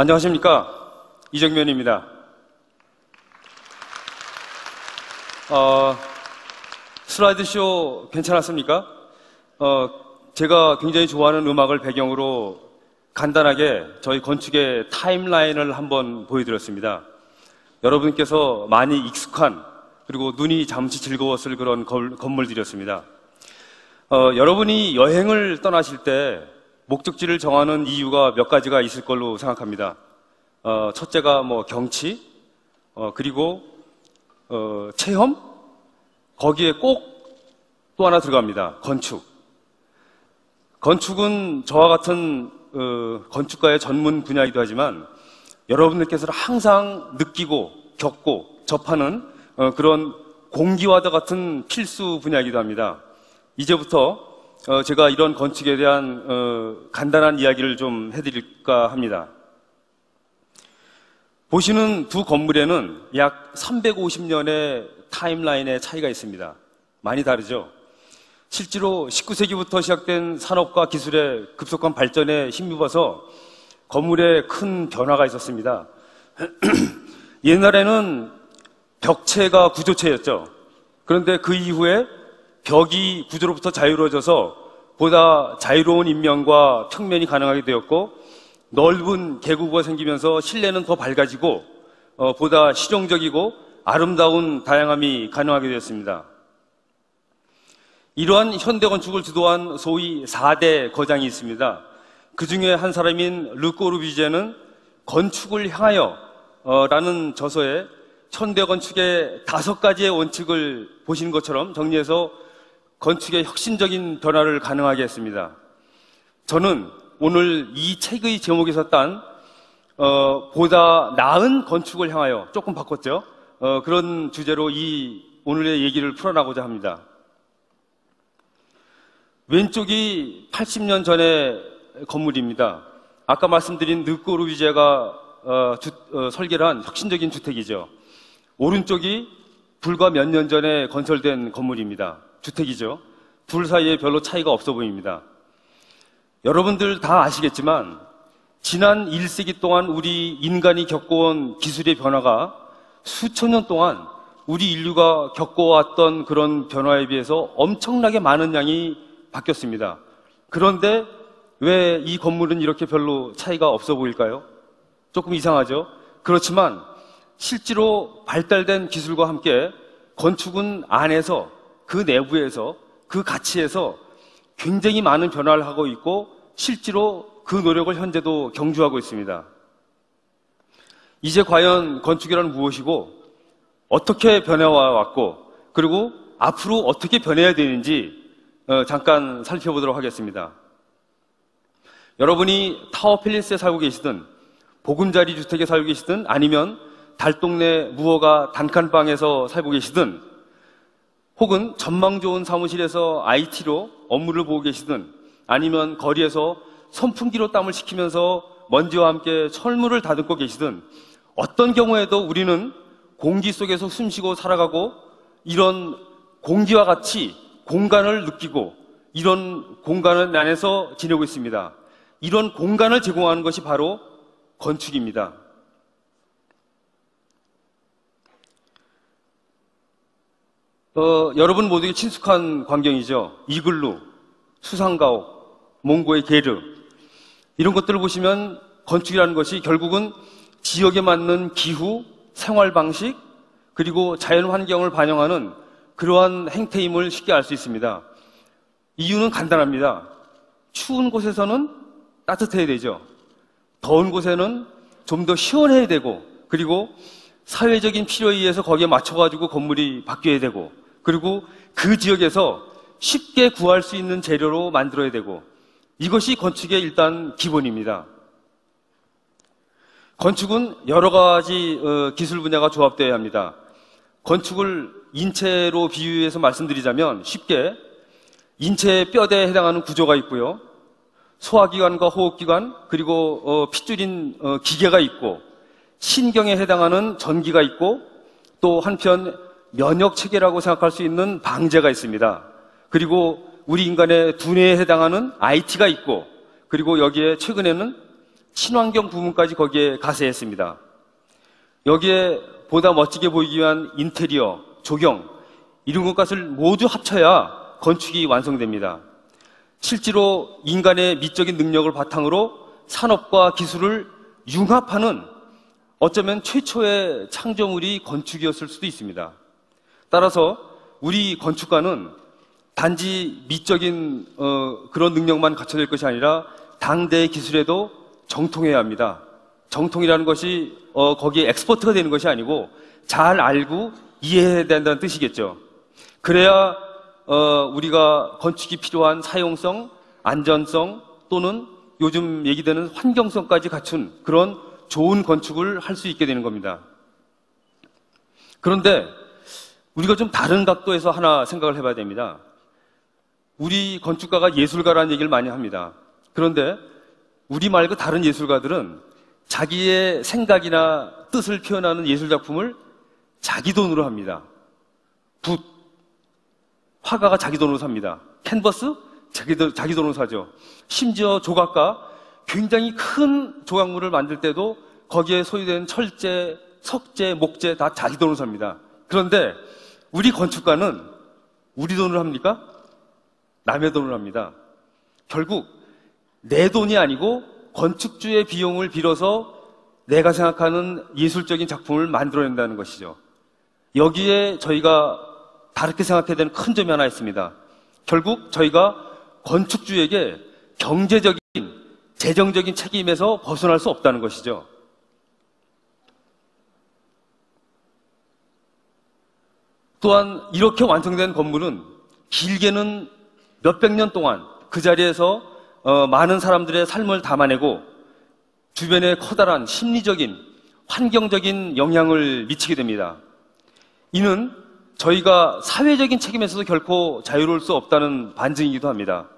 안녕하십니까. 이정면입니다. 슬라이드쇼 괜찮았습니까? 제가 굉장히 좋아하는 음악을 배경으로 간단하게 저희 건축의 타임라인을 한번 보여드렸습니다. 여러분께서 많이 익숙한 그리고 눈이 잠시 즐거웠을 그런 건물들이었습니다. 여러분이 여행을 떠나실 때 목적지를 정하는 이유가 몇 가지가 있을 걸로 생각합니다. 첫째가 경치, 그리고 체험, 거기에 꼭 또 하나 들어갑니다. 건축. 건축은 저와 같은 건축가의 전문 분야이기도 하지만 여러분들께서는 항상 느끼고 겪고 접하는 그런 공기와도 같은 필수 분야이기도 합니다. 이제부터 제가 이런 건축에 대한 간단한 이야기를 좀 해드릴까 합니다. 보시는 두 건물에는 약 350년의 타임라인의 차이가 있습니다. 많이 다르죠? 실제로 19세기부터 시작된 산업과 기술의 급속한 발전에 힘입어서 건물에 큰 변화가 있었습니다. 옛날에는 벽체가 구조체였죠. 그런데 그 이후에 벽이 구조로부터 자유로워져서 보다 자유로운 인면과 평면이 가능하게 되었고, 넓은 계곡부가 생기면서 실내는 더 밝아지고 보다 실용적이고 아름다운 다양함이 가능하게 되었습니다. 이러한 현대건축을 주도한 소위 4대 거장이 있습니다. 그 중에 한 사람인 르 꼬르비제는 건축을 향하여 라는 저서에 현대건축의 5가지의 원칙을 보시는 것처럼 정리해서 건축의 혁신적인 변화를 가능하게 했습니다. 저는 오늘 이 책의 제목에서 딴 보다 나은 건축을 향하여, 조금 바꿨죠? 그런 주제로 이 오늘의 얘기를 풀어나가고자 합니다. 왼쪽이 80년 전의 건물입니다. 아까 말씀드린 르 꼬르비제가 설계를 한 혁신적인 주택이죠. 오른쪽이 불과 몇 년 전에 건설된 건물입니다. 주택이죠. 둘 사이에 별로 차이가 없어 보입니다. 여러분들 다 아시겠지만 지난 1세기 동안 우리 인간이 겪어온 기술의 변화가 수천 년 동안 우리 인류가 겪어왔던 그런 변화에 비해서 엄청나게 많은 양이 바뀌었습니다. 그런데 왜 이 건물은 이렇게 별로 차이가 없어 보일까요? 조금 이상하죠? 그렇지만 실제로 발달된 기술과 함께 건축은 안에서, 그 내부에서, 그 가치에서 굉장히 많은 변화를 하고 있고 실제로 그 노력을 현재도 경주하고 있습니다. 이제 과연 건축이란 무엇이고 어떻게 변해왔고 그리고 앞으로 어떻게 변해야 되는지 잠깐 살펴보도록 하겠습니다. 여러분이 타워 팰리스에 살고 계시든 보금자리 주택에 살고 계시든 아니면 달동네 무허가 단칸방에서 살고 계시든 혹은 전망 좋은 사무실에서 IT로 업무를 보고 계시든 아니면 거리에서 선풍기로 땀을 식히면서 먼지와 함께 철물을 다듬고 계시든 어떤 경우에도 우리는 공기 속에서 숨쉬고 살아가고 이런 공기와 같이 공간을 느끼고 이런 공간 안에서 지내고 있습니다. 이런 공간을 제공하는 것이 바로 건축입니다. 여러분 모두에게 친숙한 광경이죠. 이글루, 수상가옥, 몽고의 게르, 이런 것들을 보시면 건축이라는 것이 결국은 지역에 맞는 기후, 생활 방식, 그리고 자연 환경을 반영하는 그러한 행태임을 쉽게 알 수 있습니다. 이유는 간단합니다. 추운 곳에서는 따뜻해야 되죠. 더운 곳에는 좀 더 시원해야 되고, 그리고 사회적인 필요에 의해서 거기에 맞춰가지고 건물이 바뀌어야 되고, 그리고 그 지역에서 쉽게 구할 수 있는 재료로 만들어야 되고, 이것이 건축의 일단 기본입니다. 건축은 여러 가지 기술 분야가 조합되어야 합니다. 건축을 인체로 비유해서 말씀드리자면 쉽게 인체의 뼈대에 해당하는 구조가 있고요. 소화기관과 호흡기관, 그리고 핏줄인 기계가 있고, 신경에 해당하는 전기가 있고, 또 한편 면역체계라고 생각할 수 있는 방제가 있습니다. 그리고 우리 인간의 두뇌에 해당하는 IT가 있고, 그리고 여기에 최근에는 친환경 부분까지 거기에 가세했습니다. 여기에 보다 멋지게 보이기 위한 인테리어, 조경, 이런 것까지를 모두 합쳐야 건축이 완성됩니다. 실제로 인간의 미적인 능력을 바탕으로 산업과 기술을 융합하는 어쩌면 최초의 창조물이 건축이었을 수도 있습니다. 따라서 우리 건축가는 단지 미적인 그런 능력만 갖춰질 것이 아니라 당대의 기술에도 정통해야 합니다. 정통이라는 것이 거기에 엑스퍼트가 되는 것이 아니고 잘 알고 이해해야 된다는 뜻이겠죠. 그래야 우리가 건축이 필요한 사용성, 안전성 또는 요즘 얘기되는 환경성까지 갖춘 그런 좋은 건축을 할 수 있게 되는 겁니다. 그런데 우리가 좀 다른 각도에서 하나 생각을 해봐야 됩니다. 우리 건축가가 예술가라는 얘기를 많이 합니다. 그런데 우리 말고 다른 예술가들은 자기의 생각이나 뜻을 표현하는 예술작품을 자기 돈으로 합니다. 붓, 화가가 자기 돈으로 삽니다. 캔버스, 자기 돈으로 사죠. 심지어 조각가, 굉장히 큰 조각물을 만들 때도 거기에 소유된 철제, 석재, 목재 다 자기 돈으로 삽니다. 그런데 우리 건축가는 우리 돈으로 합니까? 남의 돈으로 합니다. 결국 내 돈이 아니고 건축주의 비용을 빌어서 내가 생각하는 예술적인 작품을 만들어낸다는 것이죠. 여기에 저희가 다르게 생각해야 되는 큰 점이 하나 있습니다. 결국 저희가 건축주에게 경제적인, 재정적인 책임에서 벗어날 수 없다는 것이죠. 또한 이렇게 완성된 건물은 길게는 몇백 년 동안 그 자리에서 많은 사람들의 삶을 담아내고 주변에 커다란 심리적인, 환경적인 영향을 미치게 됩니다. 이는 저희가 사회적인 책임에서도 결코 자유로울 수 없다는 반증이기도 합니다.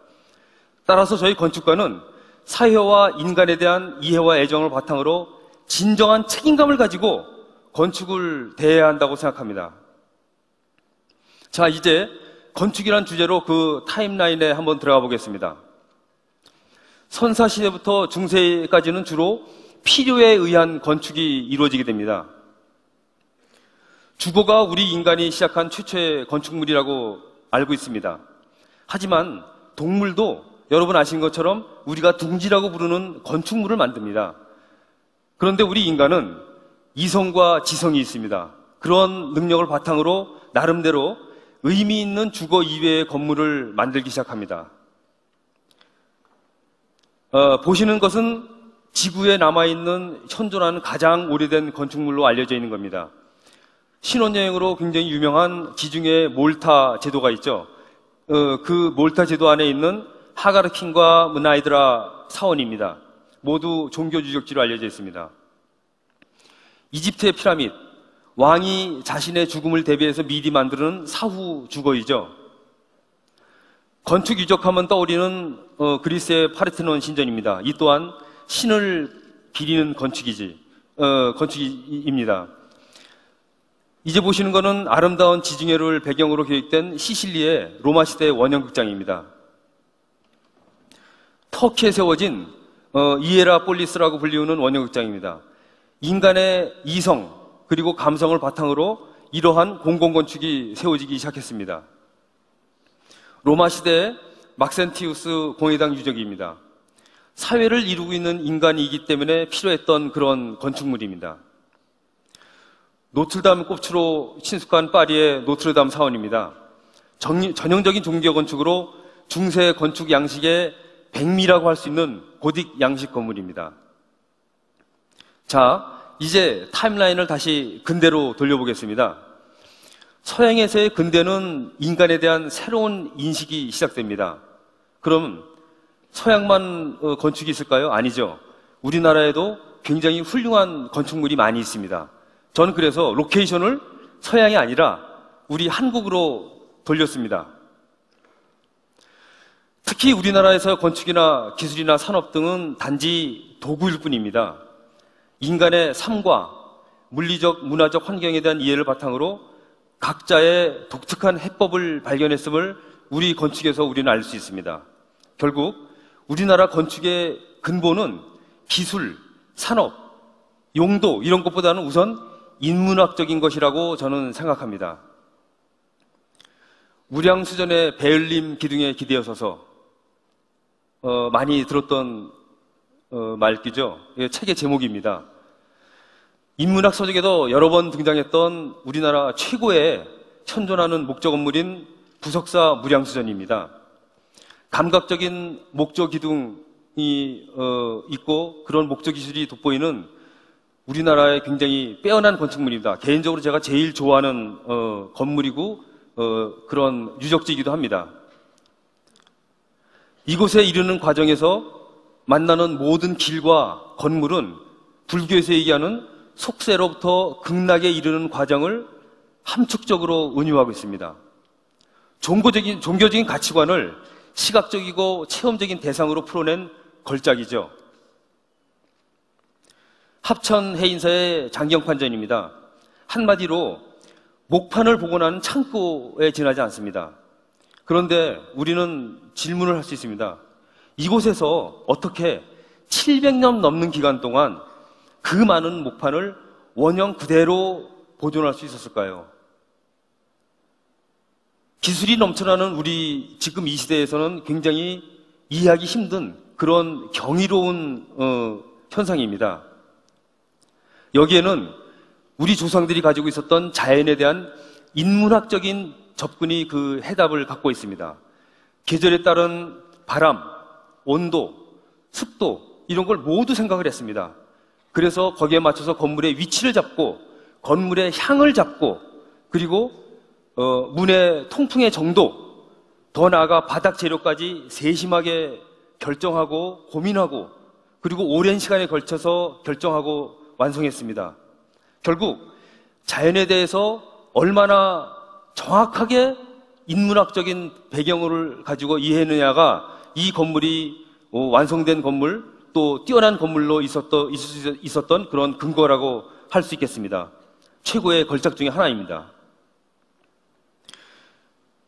따라서 저희 건축가는 사회와 인간에 대한 이해와 애정을 바탕으로 진정한 책임감을 가지고 건축을 대해야 한다고 생각합니다. 자, 이제 건축이란 주제로 그 타임라인에 한번 들어가 보겠습니다. 선사시대부터 중세까지는 주로 필요에 의한 건축이 이루어지게 됩니다. 주거가 우리 인간이 시작한 최초의 건축물이라고 알고 있습니다. 하지만 동물도 여러분 아신 것처럼 우리가 둥지라고 부르는 건축물을 만듭니다. 그런데 우리 인간은 이성과 지성이 있습니다. 그런 능력을 바탕으로 나름대로 의미 있는 주거 이외의 건물을 만들기 시작합니다. 보시는 것은 지구에 남아있는 현존하는 가장 오래된 건축물로 알려져 있는 겁니다. 신혼여행으로 굉장히 유명한 지중해 몰타 제도가 있죠. 그 몰타 제도 안에 있는 하가르킹과 문나이드라 사원입니다. 모두 종교 유적지로 알려져 있습니다. 이집트의 피라미드, 왕이 자신의 죽음을 대비해서 미리 만드는 사후 주거이죠. 건축 유적하면 떠오르는 그리스의 파르테논 신전입니다. 이 또한 신을 기리는 건축입니다. 이제 보시는 것은 아름다운 지중해를 배경으로 계획된 시실리의 로마 시대 원형극장입니다. 터키에 세워진 이에라폴리스라고 불리우는 원형극장입니다. 인간의 이성 그리고 감성을 바탕으로 이러한 공공건축이 세워지기 시작했습니다. 로마 시대의 막센티우스 공회당 유적입니다. 사회를 이루고 있는 인간이기 때문에 필요했던 그런 건축물입니다. 노트르담 꼽추로 친숙한 파리의 노트르담 사원입니다. 전형적인 종교 건축으로 중세 건축 양식의 백미라고 할 수 있는 고딕 양식 건물입니다. 자, 이제 타임라인을 다시 근대로 돌려보겠습니다. 서양에서의 근대는 인간에 대한 새로운 인식이 시작됩니다. 그럼 서양만 건축이 있을까요? 아니죠. 우리나라에도 굉장히 훌륭한 건축물이 많이 있습니다. 저는 그래서 로케이션을 서양이 아니라 우리 한국으로 돌렸습니다. 특히 우리나라에서 건축이나 기술이나 산업 등은 단지 도구일 뿐입니다. 인간의 삶과 물리적, 문화적 환경에 대한 이해를 바탕으로 각자의 독특한 해법을 발견했음을 우리 건축에서 우리는 알 수 있습니다. 결국 우리나라 건축의 근본은 기술, 산업, 용도 이런 것보다는 우선 인문학적인 것이라고 저는 생각합니다. 무량수전의 배을림 기둥에 기대어서서 많이 들었던 말귀죠. 책의 제목입니다. 인문학 서적에도 여러 번 등장했던 우리나라 최고의 현존하는 목조 건물인 부석사 무량수전입니다. 감각적인 목조 기둥이 있고 그런 목조 기술이 돋보이는 우리나라의 굉장히 빼어난 건축물입니다. 개인적으로 제가 제일 좋아하는 건물이고 그런 유적지이기도 합니다. 이곳에 이르는 과정에서 만나는 모든 길과 건물은 불교에서 얘기하는 속세로부터 극락에 이르는 과정을 함축적으로 은유하고 있습니다. 종교적인 가치관을 시각적이고 체험적인 대상으로 풀어낸 걸작이죠. 합천 해인사의 장경판전입니다. 한마디로 목판을 보고 나는 창고에 지나지 않습니다. 그런데 우리는 질문을 할 수 있습니다. 이곳에서 어떻게 700년 넘는 기간 동안 그 많은 목판을 원형 그대로 보존할 수 있었을까요? 기술이 넘쳐나는 우리 지금 이 시대에서는 굉장히 이해하기 힘든 그런 경이로운 현상입니다. 여기에는 우리 조상들이 가지고 있었던 자연에 대한 인문학적인 접근이 그 해답을 갖고 있습니다. 계절에 따른 바람, 온도, 습도 이런 걸 모두 생각을 했습니다. 그래서 거기에 맞춰서 건물의 위치를 잡고 건물의 향을 잡고 그리고 문의 통풍의 정도 더 나아가 바닥 재료까지 세심하게 결정하고 고민하고 그리고 오랜 시간에 걸쳐서 결정하고 완성했습니다. 결국 자연에 대해서 얼마나 정확하게 인문학적인 배경을 가지고 이해했느냐가 이 건물이 완성된 건물 또 뛰어난 건물로 있었던 그런 근거라고 할 수 있겠습니다. 최고의 걸작 중에 하나입니다.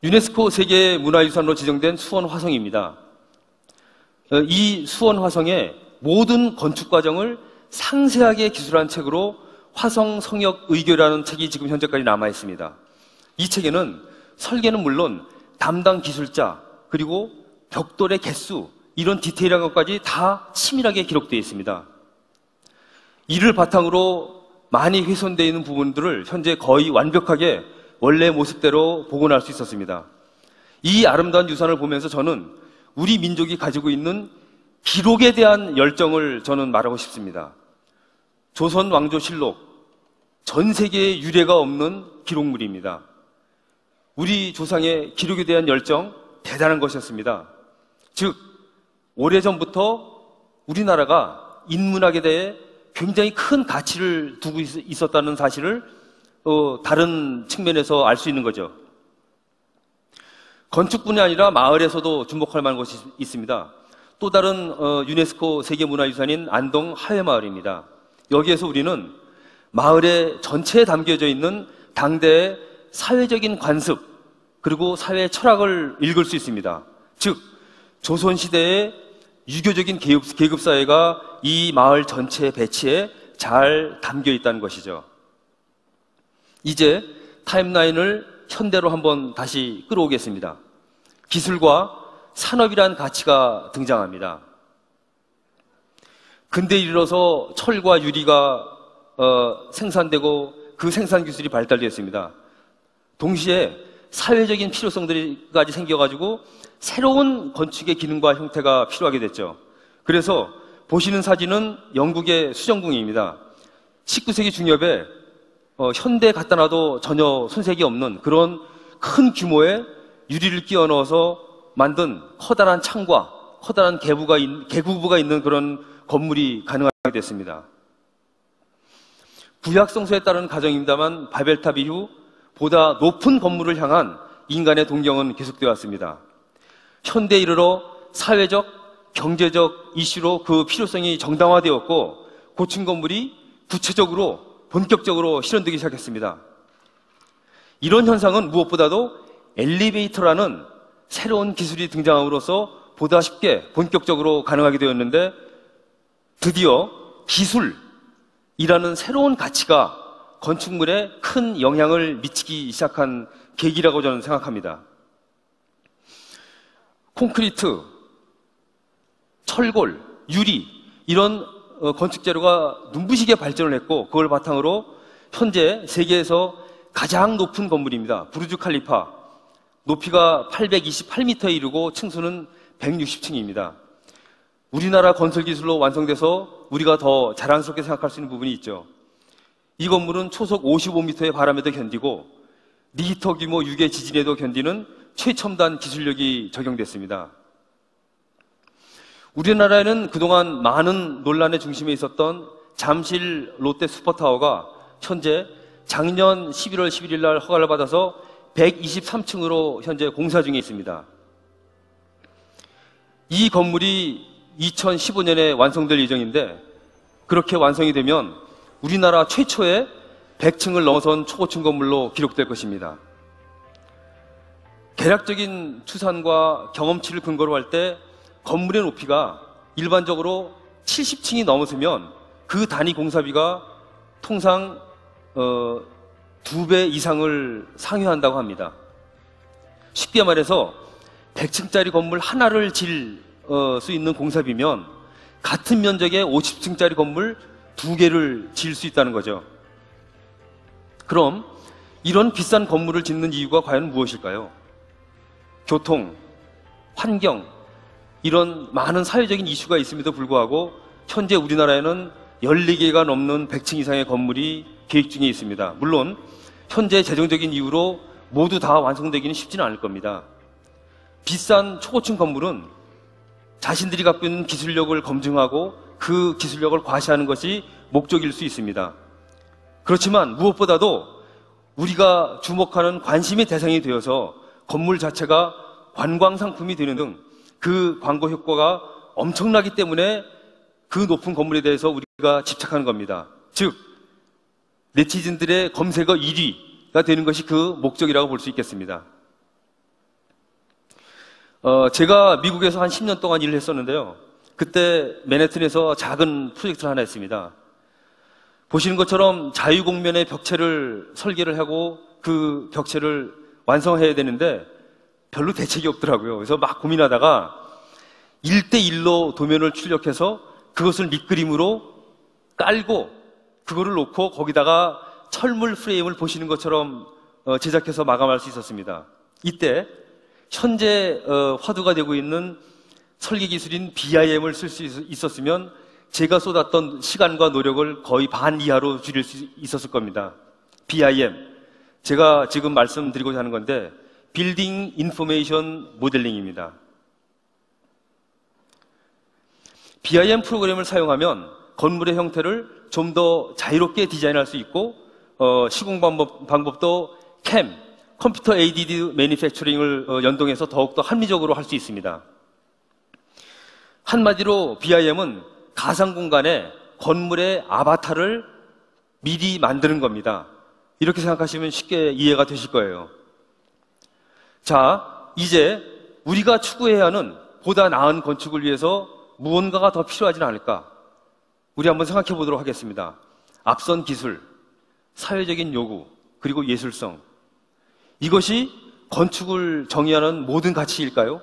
유네스코 세계문화유산으로 지정된 수원 화성입니다. 이 수원 화성의 모든 건축 과정을 상세하게 기술한 책으로 화성 성역 의교라는 책이 지금 현재까지 남아 있습니다. 이 책에는 설계는 물론 담당 기술자 그리고 벽돌의 개수 이런 디테일한 것까지 다 치밀하게 기록되어 있습니다. 이를 바탕으로 많이 훼손되어 있는 부분들을 현재 거의 완벽하게 원래 모습대로 복원할 수 있었습니다. 이 아름다운 유산을 보면서 저는 우리 민족이 가지고 있는 기록에 대한 열정을 저는 말하고 싶습니다. 조선 왕조실록 전 세계에 유례가 없는 기록물입니다. 우리 조상의 기록에 대한 열정 대단한 것이었습니다. 즉 오래전부터 우리나라가 인문학에 대해 굉장히 큰 가치를 두고 있었다는 사실을 다른 측면에서 알 수 있는 거죠. 건축뿐이 아니라 마을에서도 주목할 만한 것이 있습니다. 또 다른 유네스코 세계문화유산인 안동 하회마을입니다. 여기에서 우리는 마을의 전체에 담겨져 있는 당대의 사회적인 관습 그리고 사회 철학을 읽을 수 있습니다. 즉 조선시대의 유교적인 계급사회가 이 마을 전체의 배치에 잘 담겨 있다는 것이죠. 이제 타임라인을 현대로 한번 다시 끌어오겠습니다. 기술과 산업이란 가치가 등장합니다. 근대에 이르러서 철과 유리가 생산되고 그 생산 기술이 발달되었습니다. 동시에 사회적인 필요성들까지 생겨가지고 새로운 건축의 기능과 형태가 필요하게 됐죠. 그래서 보시는 사진은 영국의 수정궁입니다. 19세기 중엽에 현대에 갖다 놔도 전혀 손색이 없는 그런 큰 규모의 유리를 끼워 넣어서 만든 커다란 창과 커다란 계구부가 있는 그런 건물이 가능하게 됐습니다. 구약성서에 따른 가정입니다만 바벨탑 이후 보다 높은 건물을 향한 인간의 동경은 계속되어 왔습니다. 현대에 이르러 사회적, 경제적 이슈로 그 필요성이 정당화되었고 고층 건물이 구체적으로 본격적으로 실현되기 시작했습니다. 이런 현상은 무엇보다도 엘리베이터라는 새로운 기술이 등장함으로써 보다 쉽게 본격적으로 가능하게 되었는데 드디어 기술이라는 새로운 가치가 건축물에 큰 영향을 미치기 시작한 계기라고 저는 생각합니다. 콘크리트, 철골, 유리 이런 건축 재료가 눈부시게 발전을 했고 그걸 바탕으로 현재 세계에서 가장 높은 건물입니다. 부르주 칼리파. 높이가 828m에 이르고 층수는 160층입니다. 우리나라 건설 기술로 완성돼서 우리가 더 자랑스럽게 생각할 수 있는 부분이 있죠. 이 건물은 초속 55m의 바람에도 견디고 리히터 규모 6의 지진에도 견디는 최첨단 기술력이 적용됐습니다. 우리나라에는 그동안 많은 논란의 중심에 있었던 잠실 롯데 슈퍼타워가 현재 작년 11월 11일 날 허가를 받아서 123층으로 현재 공사 중에 있습니다. 이 건물이 2015년에 완성될 예정인데 그렇게 완성이 되면 우리나라 최초의 100층을 넘어선 초고층 건물로 기록될 것입니다. 계략적인 추산과 경험치를 근거로 할 때 건물의 높이가 일반적으로 70층이 넘었으면 그 단위 공사비가 통상 2배 이상을 상회한다고 합니다. 쉽게 말해서 100층짜리 건물 하나를 질 수 있는 공사비면 같은 면적의 50층짜리 건물 2개를 지을 수 있다는 거죠. 그럼 이런 비싼 건물을 짓는 이유가 과연 무엇일까요? 교통, 환경, 이런 많은 사회적인 이슈가 있음에도 불구하고 현재 우리나라에는 14개가 넘는 100층 이상의 건물이 계획 중에 있습니다. 물론 현재 재정적인 이유로 모두 다 완성되기는 쉽지는 않을 겁니다. 비싼 초고층 건물은 자신들이 갖고 있는 기술력을 검증하고 그 기술력을 과시하는 것이 목적일 수 있습니다. 그렇지만 무엇보다도 우리가 주목하는 관심의 대상이 되어서 건물 자체가 관광 상품이 되는 등 그 광고 효과가 엄청나기 때문에 그 높은 건물에 대해서 우리가 집착하는 겁니다. 즉 네티즌들의 검색어 1위가 되는 것이 그 목적이라고 볼 수 있겠습니다. 제가 미국에서 한 10년 동안 일을 했었는데요. 그때 맨해튼에서 작은 프로젝트를 하나 했습니다. 보시는 것처럼 자유공면의 벽체를 설계를 하고 그 벽체를 완성해야 되는데 별로 대책이 없더라고요. 그래서 막 고민하다가 1대1로 도면을 출력해서 그것을 밑그림으로 깔고 그거를 놓고 거기다가 철물 프레임을 보시는 것처럼 제작해서 마감할 수 있었습니다. 이때 현재 화두가 되고 있는 설계 기술인 BIM을 쓸 수 있었으면 제가 쏟았던 시간과 노력을 거의 반 이하로 줄일 수 있었을 겁니다. BIM, 제가 지금 말씀드리고자 하는 건데 빌딩 인포메이션 모델링입니다. BIM 프로그램을 사용하면 건물의 형태를 좀 더 자유롭게 디자인할 수 있고 시공 방법도 CAM, 컴퓨터 에이디드 매니팩처링을 연동해서 더욱더 합리적으로 할 수 있습니다. 한마디로 BIM은 가상 공간에 건물의 아바타를 미리 만드는 겁니다. 이렇게 생각하시면 쉽게 이해가 되실 거예요. 자, 이제 우리가 추구해야 하는 보다 나은 건축을 위해서 무언가가 더 필요하진 않을까? 우리 한번 생각해 보도록 하겠습니다. 앞선 기술, 사회적인 요구, 그리고 예술성. 이것이 건축을 정의하는 모든 가치일까요?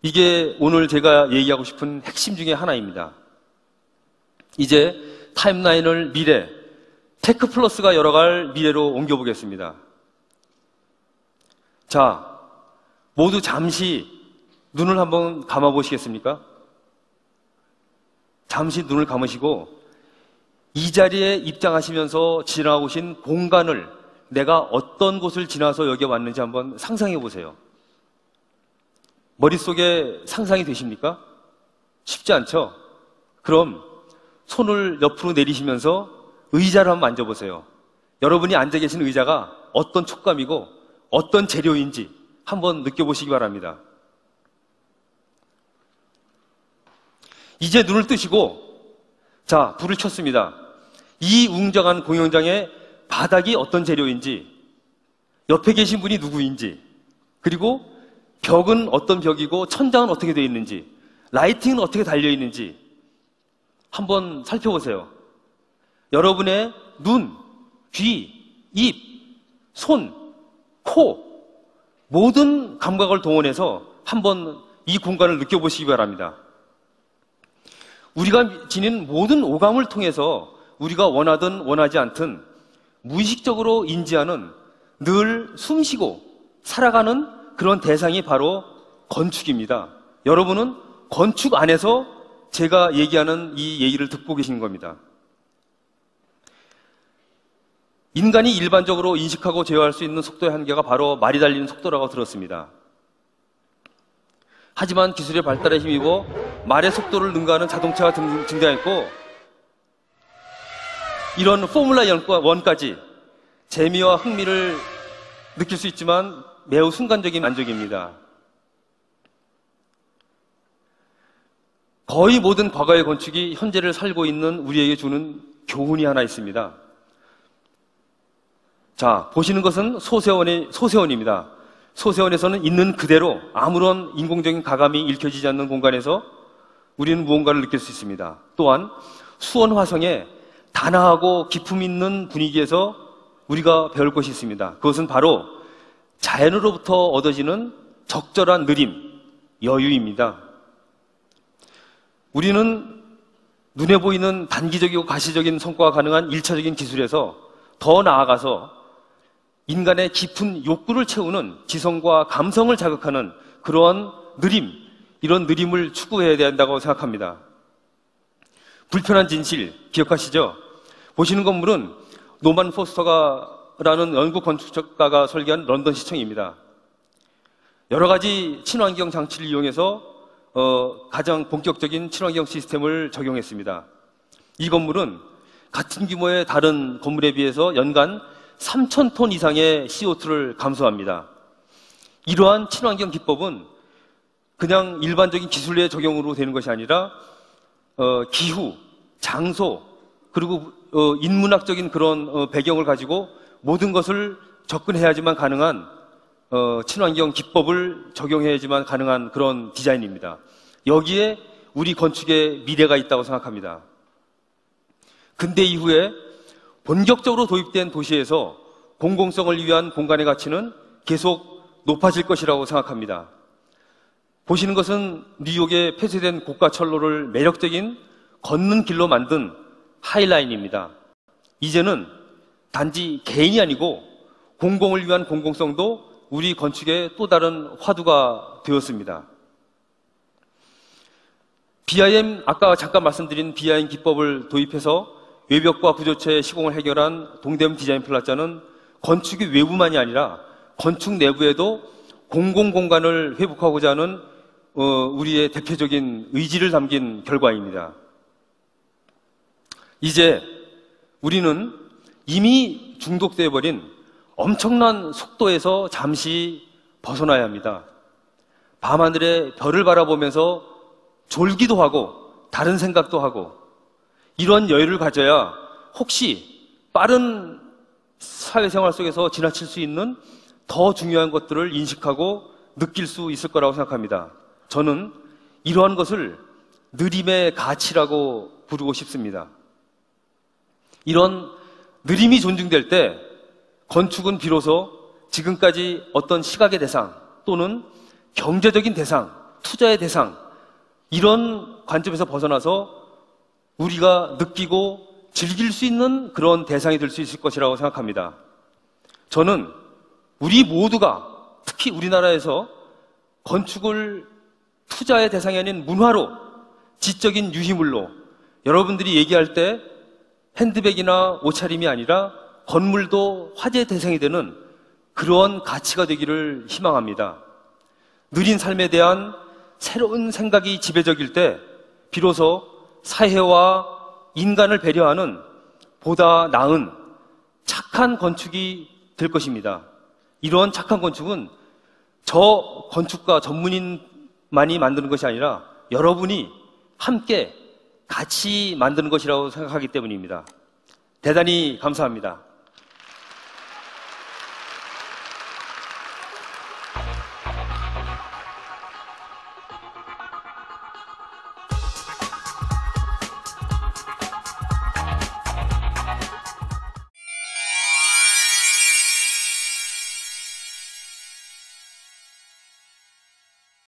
이게 오늘 제가 얘기하고 싶은 핵심 중에 하나입니다. 이제 타임라인을 미래, 테크 플러스가 열어갈 미래로 옮겨보겠습니다. 자, 모두 잠시 눈을 한번 감아보시겠습니까? 잠시 눈을 감으시고 이 자리에 입장하시면서 지나오신 공간을 내가 어떤 곳을 지나서 여기 왔는지 한번 상상해 보세요. 머릿속에 상상이 되십니까? 쉽지 않죠? 그럼 손을 옆으로 내리시면서 의자를 한번 만져보세요. 여러분이 앉아 계신 의자가 어떤 촉감이고 어떤 재료인지 한번 느껴보시기 바랍니다. 이제 눈을 뜨시고 자, 불을 켰습니다. 이 웅장한 공연장의 바닥이 어떤 재료인지, 옆에 계신 분이 누구인지, 그리고 벽은 어떤 벽이고 천장은 어떻게 되어 있는지 라이팅은 어떻게 달려있는지 한번 살펴보세요. 여러분의 눈, 귀, 입, 손, 코, 모든 감각을 동원해서 한번 이 공간을 느껴보시기 바랍니다. 우리가 지닌 모든 오감을 통해서 우리가 원하든 원하지 않든 무의식적으로 인지하는 늘 숨쉬고 살아가는 그런 대상이 바로 건축입니다. 여러분은 건축 안에서 제가 얘기하는 이 얘기를 듣고 계신 겁니다. 인간이 일반적으로 인식하고 제어할 수 있는 속도의 한계가 바로 말이 달리는 속도라고 들었습니다. 하지만 기술의 발달에 힘입어 말의 속도를 능가하는 자동차가 등장했고, 이런 포뮬라 1까지 재미와 흥미를 느낄 수 있지만 매우 순간적인 만족입니다. 거의 모든 과거의 건축이 현재를 살고 있는 우리에게 주는 교훈이 하나 있습니다. 자, 보시는 것은 소세원입니다. 소세원에서는 있는 그대로 아무런 인공적인 가감이 읽혀지지 않는 공간에서 우리는 무언가를 느낄 수 있습니다. 또한 수원 화성의 단아하고 기품 있는 분위기에서 우리가 배울 것이 있습니다. 그것은 바로 자연으로부터 얻어지는 적절한 느림, 여유입니다. 우리는 눈에 보이는 단기적이고 가시적인 성과가 가능한 1차적인 기술에서 더 나아가서 인간의 깊은 욕구를 채우는 지성과 감성을 자극하는 그러한 느림, 이런 느림을 추구해야 된다고 생각합니다. 불편한 진실 기억하시죠? 보시는 건물은 노만 포스터라는 영국 건축가가 설계한 런던 시청입니다. 여러 가지 친환경 장치를 이용해서 가장 본격적인 친환경 시스템을 적용했습니다. 이 건물은 같은 규모의 다른 건물에 비해서 연간 3,000톤 이상의 CO2를 감소합니다. 이러한 친환경 기법은 그냥 일반적인 기술의 적용으로 되는 것이 아니라 기후, 장소, 그리고 인문학적인 그런 배경을 가지고 모든 것을 접근해야지만 가능한 친환경 기법을 적용해야지만 가능한 그런 디자인입니다. 여기에 우리 건축의 미래가 있다고 생각합니다. 근대 이후에 본격적으로 도입된 도시에서 공공성을 위한 공간의 가치는 계속 높아질 것이라고 생각합니다. 보시는 것은 뉴욕의 폐쇄된 고가철로를 매력적인 걷는 길로 만든 하이라인입니다. 이제는 단지 개인이 아니고 공공을 위한 공공성도 우리 건축의 또 다른 화두가 되었습니다. BIM, 아까 잠깐 말씀드린 BIM 기법을 도입해서 외벽과 구조체의 시공을 해결한 동대문 디자인 플라자는 건축의 외부만이 아니라 건축 내부에도 공공공간을 회복하고자 하는 우리의 대표적인 의지를 담긴 결과입니다. 이제 우리는 이미 중독되어 버린 엄청난 속도에서 잠시 벗어나야 합니다. 밤하늘의 별을 바라보면서 졸기도 하고 다른 생각도 하고 이런 여유를 가져야 혹시 빠른 사회생활 속에서 지나칠 수 있는 더 중요한 것들을 인식하고 느낄 수 있을 거라고 생각합니다. 저는 이러한 것을 느림의 가치라고 부르고 싶습니다. 이런 느림이 존중될 때 건축은 비로소 지금까지 어떤 시각의 대상 또는 경제적인 대상, 투자의 대상 이런 관점에서 벗어나서 우리가 느끼고 즐길 수 있는 그런 대상이 될 수 있을 것이라고 생각합니다. 저는 우리 모두가 특히 우리나라에서 건축을 투자의 대상이 아닌 문화로, 지적인 유희물로 여러분들이 얘기할 때 핸드백이나 옷차림이 아니라 건물도 화제의 대상이 되는 그런 가치가 되기를 희망합니다. 느린 삶에 대한 새로운 생각이 지배적일 때 비로소 사회와 인간을 배려하는 보다 나은 착한 건축이 될 것입니다. 이런 착한 건축은 저 건축가 전문인만이 만드는 것이 아니라 여러분이 함께 같이 만드는 것이라고 생각하기 때문입니다. 대단히 감사합니다.